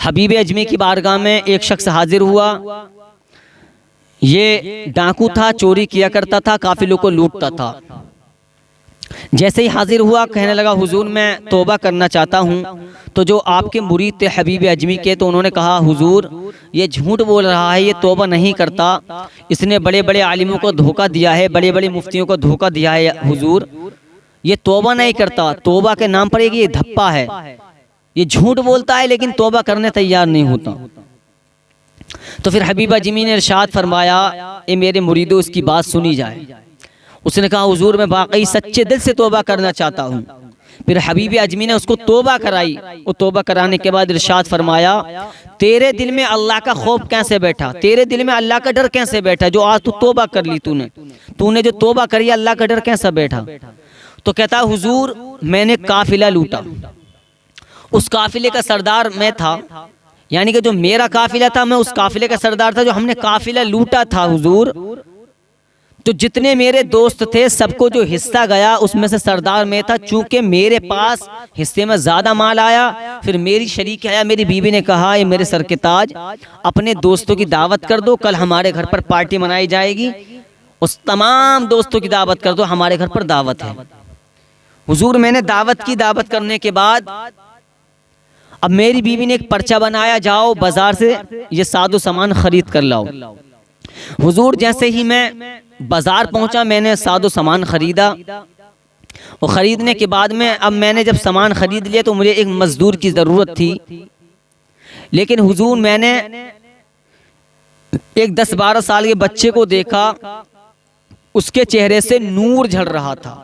حبیب اجمی کی بارگاہ میں ایک شخص حاضر ہوا. یہ ڈاکو تھا، چوری کیا کرتا تھا، قافلوں کو لوٹتا تھا. جیسے ہی حاضر ہوا کہنے لگا حضور میں توبہ کرنا چاہتا ہوں. تو جو آپ کے مرید تھے حبیب اجمی کے، تو انہوں نے کہا حضور یہ جھوٹ بول رہا ہے، یہ توبہ نہیں کرتا، اس نے بڑے بڑے عالموں کو دھوکہ دیا ہے، بڑے بڑے مفتیوں کو دھوکہ دیا ہے، حضور یہ توبہ نہیں کرتا، توبہ کے نام پر یہ دھپا ہے، یہ جھوٹ بولتا ہے لیکن توبہ کرنے تیار نہیں ہوتا. تو پھر حبیب اجمی نے ارشاد فرمایا اے میرے مریدو اس کی بات سنی جائے. اس نے کہا حضور میں واقعی سچے دل سے توبہ کرنا چاہتا ہوں. پھر حبیب اجمی نے اس کو توبہ کرائی. وہ توبہ کرانے کے بعد ارشاد فرمایا تیرے دل میں اللہ کا خوف کیسے بیٹھا، تیرے دل میں اللہ کا ڈر کیسے بیٹھا، جو آج تو توبہ کر لی تو نے جو توبہ کری اللہ کا ڈر کیسا بیٹھا. تو کہتا حضور میں نے قافلہ لوٹا، اس قافلے کا سردار میں تھا، یعنی کہ جو میرا قافلہ تھا میں اس قافلے کا سردار تھا، جو ہم نے قافلہ لوٹا تھا حضور. تو جتنے میرے دوست تھے سب کو جو حصہ گیا اس میں سے سردار میں تھا. چونکہ میرے پاس حصے میں زیادہ مال آیا، پھر میری شریک آیا، میری بیوی نے کہا اے میرے سر کے تاج اپنے دوستوں کی دعوت کر دو، کل ہمارے گھر پر پارٹی منائی جائے گی، اس تمام دوستوں کی دعوت کر دو، ہمارے گھر پر دعوت ہے. حضور میں نے دعوت کرنے کے بعد اب میری بیوی نے ایک پرچہ بنایا جاؤ بازار سے یہ ساز و سامان خرید کر لاؤ. حضور جیسے ہی میں بازار پہنچا میں نے ساز و سامان خریدا، اور خریدنے کے بعد میں اب میں نے جب سامان خرید لیا تو مجھے ایک مزدور کی ضرورت تھی. لیکن حضور میں نے ایک 10-12 سال کے بچے کو دیکھا، اس کے چہرے سے نور جھڑ رہا تھا.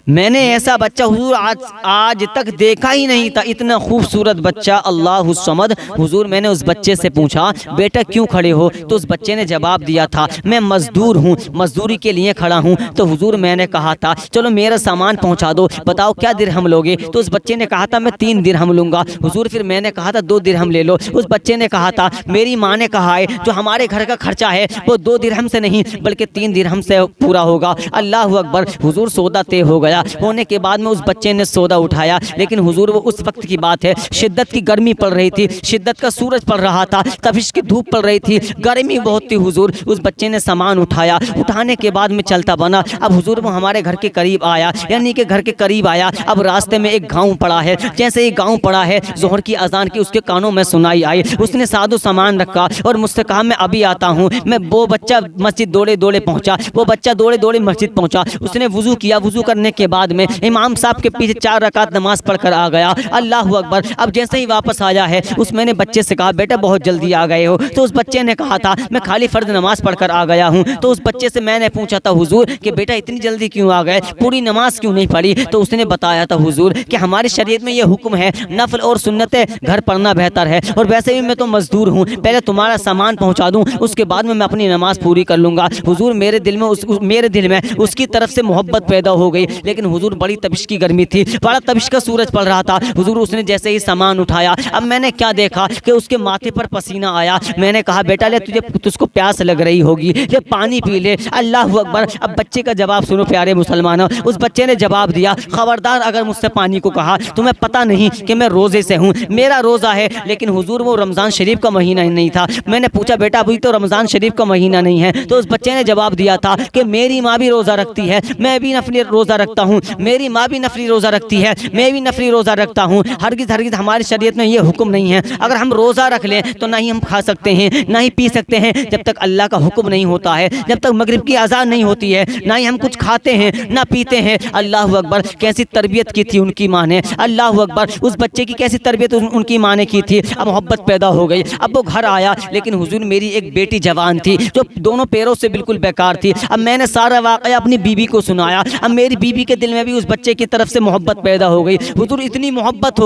میں نے ایسا بچہ حضور آج تک دیکھا ہی نہیں تھا، اتنا خوبصورت بچہ اللہ الصمد. حضور میں نے اس بچے سے پوچھا بیٹا کیوں کھڑے ہو؟ تو اس بچے نے جواب دیا تھا میں مزدور ہوں، مزدوری کے لیے کھڑا ہوں. تو حضور میں نے کہا تھا چلو میرا سامان پہنچا دو، بتاؤ کیا درہم لوگے؟ تو اس بچے نے کہا تھا میں 3 درہم لوں گا. حضور پھر میں نے کہا تھا 2 درہم لے لو. اس بچے نے کہا تھا میری ماں نے کہا ہے جو ہمارے گھر کا خرچہ ہے وہ 2 درہم سے نہیں بلکہ 3 درہم سے پورا ہوگا. اللہ اکبر. حضور سودا طے ہو گیا. ہونے کے بعد میں اس بچے نے سودا اٹھایا. لیکن حضور وہ اس وقت کی بات ہے، شدت کی گرمی پڑ رہی تھی، شدت کا سورج پڑ رہا تھا، تپش کی دھوپ پڑ رہی تھی، گرمی بہت تھی. حضور اس بچے نے سامان اٹھایا، اٹھانے کے بعد میں چلتا بنا. اب حضور وہ ہمارے گھر کے قریب آیا، یعنی کہ گھر کے قریب آیا. اب راستے میں ایک گاؤں پڑا ہے، جیسے ایک گاؤں پڑا ہے ظہر کی اذان کی اس کے کانوں میں سنائی آئی. اس نے ساز و سامان رکھا اور مجھ سے کہا میں ابھی آتا ہوں. میں وہ بچہ مسجد دوڑے دوڑے پہنچا، وہ بچہ دوڑے دوڑے مسجد پہنچا. اس نے وضو کیا، وضو کرنے کے بعد میں امام صاحب کے پیچھے 4 رکعت نماز پڑھ کر آ گیا. اللہ اکبر. اب جیسے ہی واپس آیا ہے اس میں نے بچے سے کہا بیٹا بہت جلدی آ گئے ہو. تو اس بچے نے کہا تھا میں خالی فرض نماز پڑھ کر آ گیا ہوں. تو اس بچے سے میں نے پوچھا تھا حضور کہ بیٹا اتنی جلدی کیوں آ گئے، پوری نماز کیوں نہیں پڑھی؟ تو اس نے بتایا تھا حضور کہ ہماری شریعت میں یہ حکم ہے نفل اور سنتیں گھر پڑھنا بہتر ہے، اور ویسے بھی میں تو مزدور ہوں، پہلے تمہارا سامان پہنچا دوں اس کے بعد میں اپنی نماز پوری کر لوں گا. حضور میرے دل میں اس کی طرف سے محبت پیدا ہو گئی. لیکن حضور بڑی تپش کی گرمی تھی، بڑا تپش کا سورج پڑ رہا تھا. حضور اس نے جیسے ہی سامان اٹھایا، اب میں نے کیا دیکھا کہ اس کے ماتھے پر پسینہ آیا. میں نے کہا بیٹا لے تجھ کو پیاس لگ رہی ہوگی، لے پانی پی لے. اللہ اکبر. اب بچے کا جواب سنو پیارے مسلمانوں. اس بچے نے جواب دیا خبردار اگر مجھ سے پانی کو کہا تمہیں پتہ نہیں کہ میں روزے سے ہوں، میرا روزہ ہے. لیکن حضور وہ رمضان شریف کا مہینہ نہیں تھا. میں نے پوچھا بیٹا ابھی تو رمضان شریف کا مہینہ نہیں ہے. تو اس بچے نے جواب دیا تھا کہ میری ماں بھی روزہ رکھتی ہے، میں بھی نفلی روزہ رکھتا ہوں، میری ماں بھی نفلی روزہ رکھتی ہے، میں بھی نفلی روزہ رکھتا ہوں. ہرگز ہماری شریعت میں یہ حکم نہیں ہے اگر ہم روزہ رکھ لیں تو نہ ہی ہم کھا سکتے ہیں نہ ہی پی سکتے ہیں جب تک اللہ کا حکم نہیں ہوتا ہے، جب تک مغرب کی اذان نہیں ہوتی ہے، نہ ہی ہم کچھ کھاتے ہیں نہ پیتے ہیں. اللہ اکبر. کیسی تربیت کی تھی ان کی ماں نے. اللہ اکبر. اس بچے کی کیسی تربیت ان کی ماں نے کی تھی. اب محبت پیدا ہو گئی. اب وہ گھر آیا. لیکن حضور میری ایک بیٹی جوان تھی جو دونوں پیروں سے بالکل بیکار تھی. اب میں نے سارا واقعہ اپنی بیوی کو سنایا. اب میری بیوی کے دل میں بھی اس بچے کی طرف سے محبت پیدا ہو گئی. حضور اتنی محبت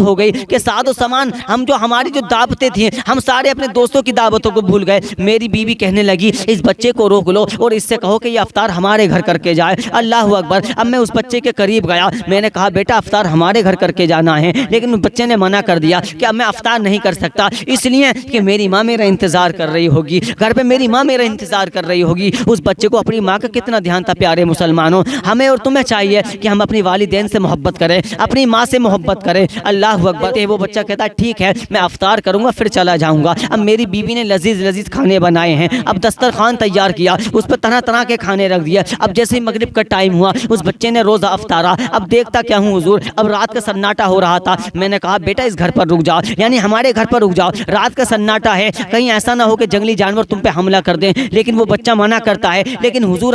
ہو گئی کہ ساز و سامان ہماری جو دعوتیں تھیں ہم سارے اپنے دوستوں کی دعوتوں کو بھول گئے. میری بیوی کہنے لگی اس بچے کو روک لو اور اس سے کہو کہ یہ افطار ہمارے گھر کر کے جائے. اللہ اکبر. اب میں اس بچے کے قریب گیا. میں نے کہا بیٹا افطار ہمارے گھر کر کے جانا ہے. لیکن اس بچے نے منع کر دیا کہ اب میں افطار نہیں کر سکتا، اس لیے کہ میری ماں میرا انتظار کر رہی ہوگی، گھر پہ میری ماں میرا انتظار کر رہی ہوگی. اس بچے کو اپنی ماں کا کتنا دھیان تھا پیارے مسلمانوں. ہمیں اور تمہیں چاہیے کہ ہم اپنی والدین سے محبت کریں، اپنی ماں سے محبت کریں۔ اللہ اکبر۔ وہ بچہ کہتا ہے ٹھیک ہے میں افطار کروں گا پھر چلا جاؤں گا۔ اب میری بیوی نے لذیذ لذیذ کھانے بنائے ہیں، اب دسترخوان تیار کیا، اس پر طرح طرح کے کھانے رکھ دیا۔ اب جیسے ہی مغرب کا ٹائم ہوا اس بچے نے روزہ افطارا۔ اب دیکھتا کیا ہوں حضور، اب رات کا سناٹا ہو رہا تھا۔ میں نے کہا بیٹا اس گھر پر رک جاؤ، یعنی ہمارے گھر پر رک جاؤ، رات کا سناٹا ہے، کہیں ایسا نہ ہو کہ جنگلی جانور تم پہ حملہ کر دیں۔ لیکن وہ بچہ منع کرتا ہے، لیکن حضور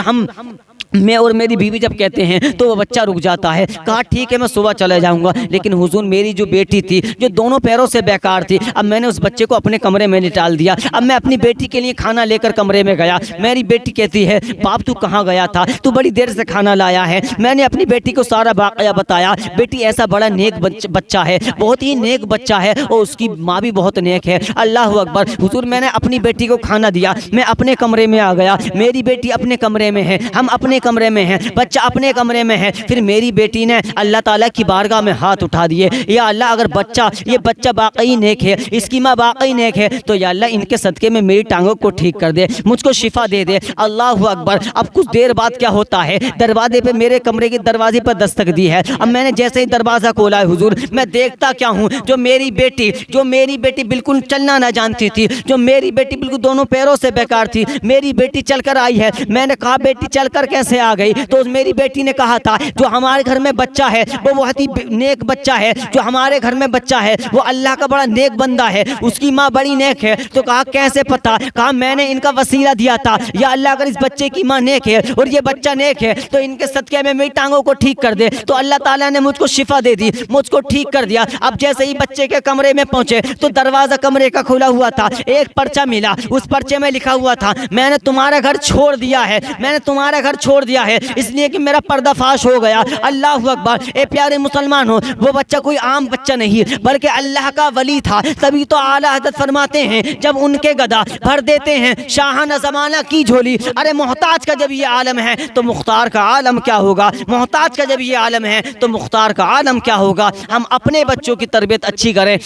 میں اور میری بیوی جب کہتے ہیں تو وہ بچہ رک جاتا ہے۔ کہا ٹھیک ہے میں صبح چلے جاؤں گا۔ لیکن حضور میری جو بیٹی تھی جو دونوں پیروں سے بیکار تھی، اب میں نے اس بچے کو اپنے کمرے میں نٹال دیا۔ اب میں اپنی بیٹی کے لیے کھانا لے کر کمرے میں گیا۔ میری بیٹی کہتی ہے باپ تو کہاں گیا تھا، تو بڑی دیر سے کھانا لایا ہے۔ میں نے اپنی بیٹی کو سارا واقعہ بتایا۔ بیٹی ایسا بڑا نیک بچہ ہے، بہت ہی نیک بچہ ہے، اور اس کی ماں بھی بہت نیک ہے۔ اللہ اکبر۔ حضور میں نے اپنی بیٹی کو کھانا دیا، میں اپنے کمرے میں آ گیا، میری بیٹی اپنے کمرے میں ہے، ہم اپنے کمرے میں ہیں، بچہ اپنے کمرے میں ہے۔ پھر میری بیٹی نے اللہ تعالیٰ کی بارگاہ میں ہاتھ اٹھا دیے، یا اللہ اگر یہ بچہ واقعی نیک ہے، اس کی ماں واقعی نیک ہے، تو یا اللہ ان کے صدقے میں میری ٹانگوں کو ٹھیک کر دے، مجھ کو شفا دے دے۔ اللہ اکبر۔ اب کچھ دیر بعد کیا ہوتا ہے، دروازے پہ میرے کمرے کے دروازے پر دستک دی ہے۔ اب میں نے جیسے ہی دروازہ کھولا ہے حضور، میں دیکھتا کیا ہوں، جو میری بیٹی بالکل چلنا نہ جانتی تھی، جو میری بیٹی بالکل دونوں پیروں سے بیکار تھی، میری بیٹی چل کر آئی ہے۔ میں نے کہا بیٹی چل کر کیسے آ گئی، تو میری بیٹی نے کہا تھا جو ہمارے گھر میں بچہ ہے وہ بہت ہی نیک بچہ ہے، جو ہمارے گھر میں بچہ ہے وہ اللہ کا بڑا نیک بندہ ہے، اس کی ماں بڑی نیک ہے۔ تو کہا کیسے پتا، کہا میں نے ان کا وسیلہ دیا تھا، یا اللہ اگر اس بچے کی ماں نیک ہے اور یہ بچہ نیک ہے تو ان کے صدقے میں میری ٹانگوں کو ٹھیک کر دے۔ تو اللہ تعالیٰ نے مجھ کو شفا دے دی، مجھ کو ٹھیک کر دیا۔ اب جیسے ہی بچے کے کمرے میں پہنچے تو دروازہ کمرے کا کھلا ہوا تھا، ایک پرچہ ملا، اس پرچے میں لکھا ہوا تھا میں نے تمہارا گھر چھوڑ دیا ہے، میں نے تمہارا گھر چھوڑ دیا ہے اس لیے کہ میرا پردہ فاش ہو گیا۔ اللہ اکبر۔ اے پیارے مسلمان ہو، وہ بچہ کوئی عام بچہ نہیں بلکہ اللہ کا ولی تھا۔ تبھی تو اعلیٰ حضرت فرماتے ہیں جب ان کے گدا بھر دیتے ہیں شاہانہ زمانہ کی جھولی، ارے محتاج کا جب یہ عالم ہے تو مختار کا عالم کیا ہوگا، محتاج کا جب یہ عالم ہے تو مختار کا عالم کیا ہوگا۔ ہم اپنے بچوں کی تربیت اچھی کریں۔